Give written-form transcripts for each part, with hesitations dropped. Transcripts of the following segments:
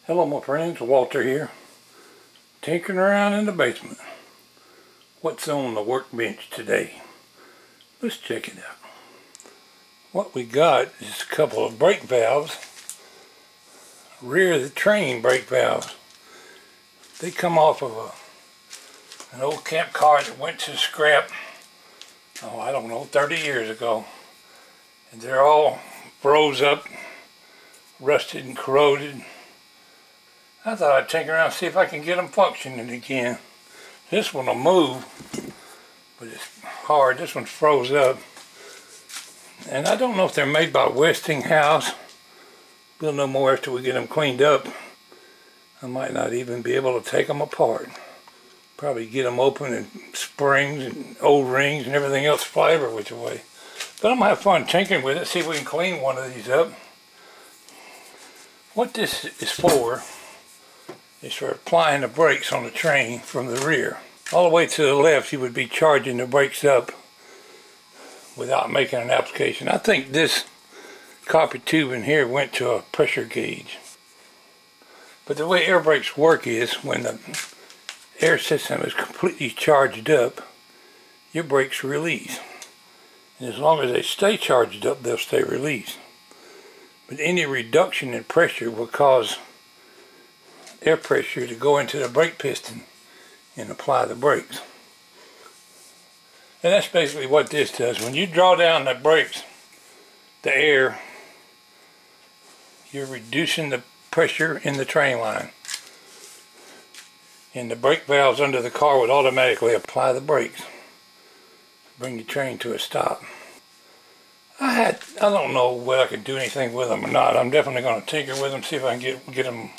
Hello my friends, Walter here, tinkering around in the basement. What's on the workbench today? Let's check it out. What we got is a couple of brake valves, rear of the train brake valves. They come off of an old camp car that went to scrap, I don't know, 30 years ago. And they're all froze up, rusted and corroded. I thought I'd tinker around and see if I can get them functioning again. This one will move, but it's hard. This one's froze up. And I don't know if they're made by Westinghouse. We'll know more after we get them cleaned up. I might not even be able to take them apart. Probably get them open and springs and O-rings and everything else fly every which way. But I'm going to have fun tinkering with it, see if we can clean one of these up. What this is for is for applying the brakes on the train from the rear. All the way to the left, you would be charging the brakes up without making an application. I think this copper tube in here went to a pressure gauge. But the way air brakes work is when the air system is completely charged up, your brakes release. And as long as they stay charged up, they'll stay released. But any reduction in pressure will cause air pressure to go into the brake piston and apply the brakes. And that's basically what this does. When you draw down the brakes, the air, you're reducing the pressure in the train line. And the brake valves under the car would automatically apply the brakes, bring the train to a stop. I don't know whether I could do anything with them or not. I'm definitely going to tinker with them, see if I can get them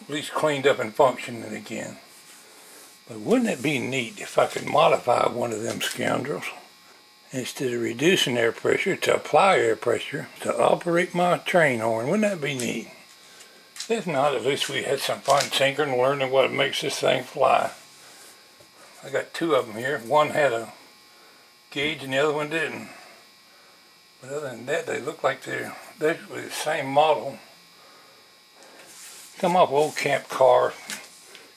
at least cleaned up and functioning again. But wouldn't it be neat if I could modify one of them scoundrels? Instead of reducing air pressure, to apply air pressure to operate my train horn. Wouldn't that be neat? If not, at least we had some fun tinkering and learning what makes this thing fly. I got two of them here. One had a gauge and the other one didn't. But other than that, they look like they're basically the same model. Come off old camp car.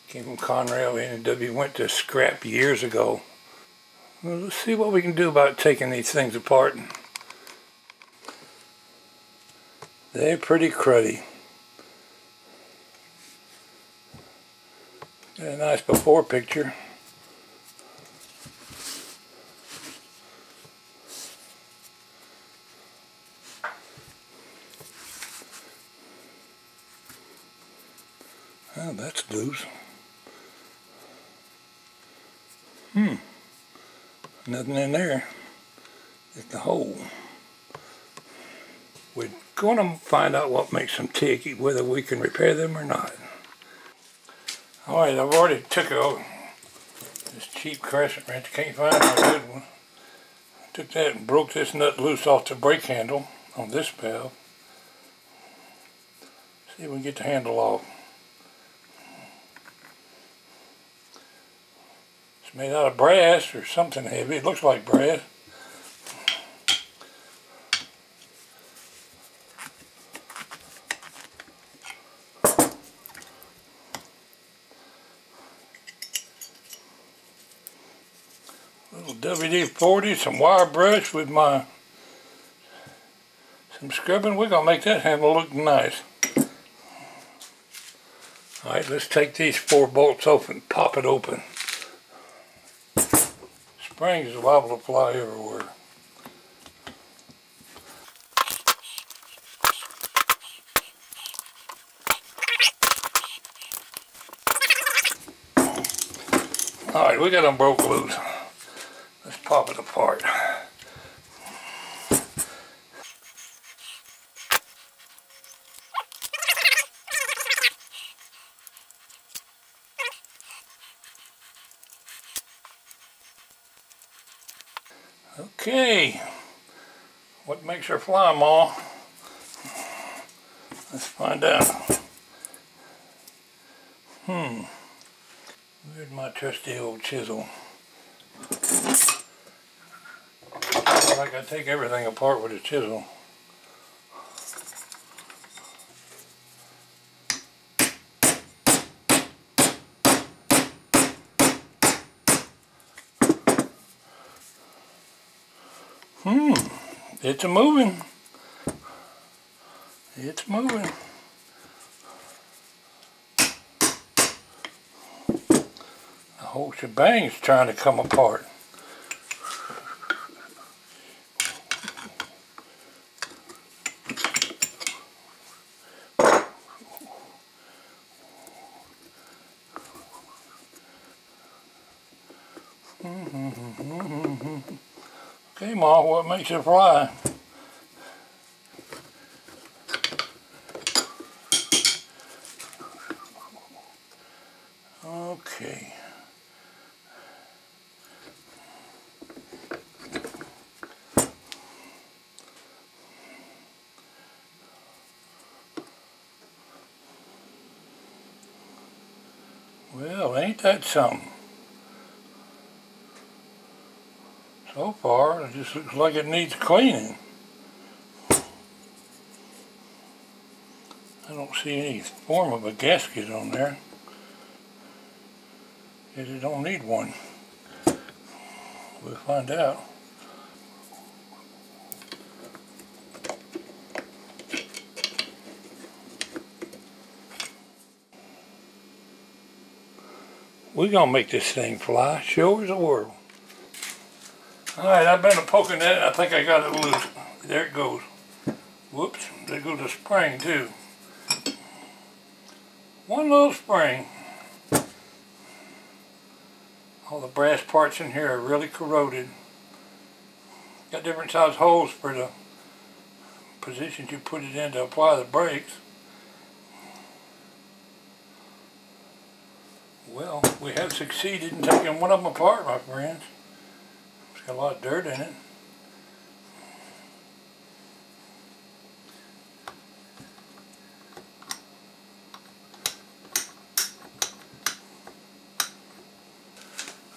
Came from Conrail, N&W, went to scrap years ago. Well, let's see what we can do about taking these things apart. They're pretty cruddy. Got a nice before picture. Oh, that's loose. Nothing in there. Just the hole. We're going to find out what makes them tick, whether we can repair them or not. Alright, I've already took this cheap crescent wrench. Can't find a good one. Took that and broke this nut loose off the brake handle on this valve. See if we can get the handle off. It's made out of brass or something heavy. It looks like brass. Little WD-40, some wire brush with some scrubbing. We're going to make that handle look nice. Alright, let's take these 4 bolts off and pop it open. Springs are liable to fly everywhere. Alright, we got them broke loose. Let's pop it apart. Okay, what makes her fly, Ma? Let's find out. Where's my trusty old chisel? Like I take everything apart with a chisel. It's moving. It's moving. The whole shebang's trying to come apart. Okay, Ma, what makes it fly? Okay. Well, ain't that something? So far, it just looks like it needs cleaning. I don't see any form of a gasket on there. Guess it don't need one. We'll find out. We're gonna make this thing fly, show as the world. Alright, I've been poking at it. I think I got it loose. There it goes. Whoops, there goes the spring too. One little spring. All the brass parts in here are really corroded. Got different size holes for the positions you put it in to apply the brakes. Well, we have succeeded in taking one of them apart, my friends. It's got a lot of dirt in it.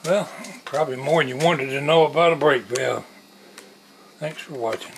Well, probably more than you wanted to know about a brake valve. Thanks for watching.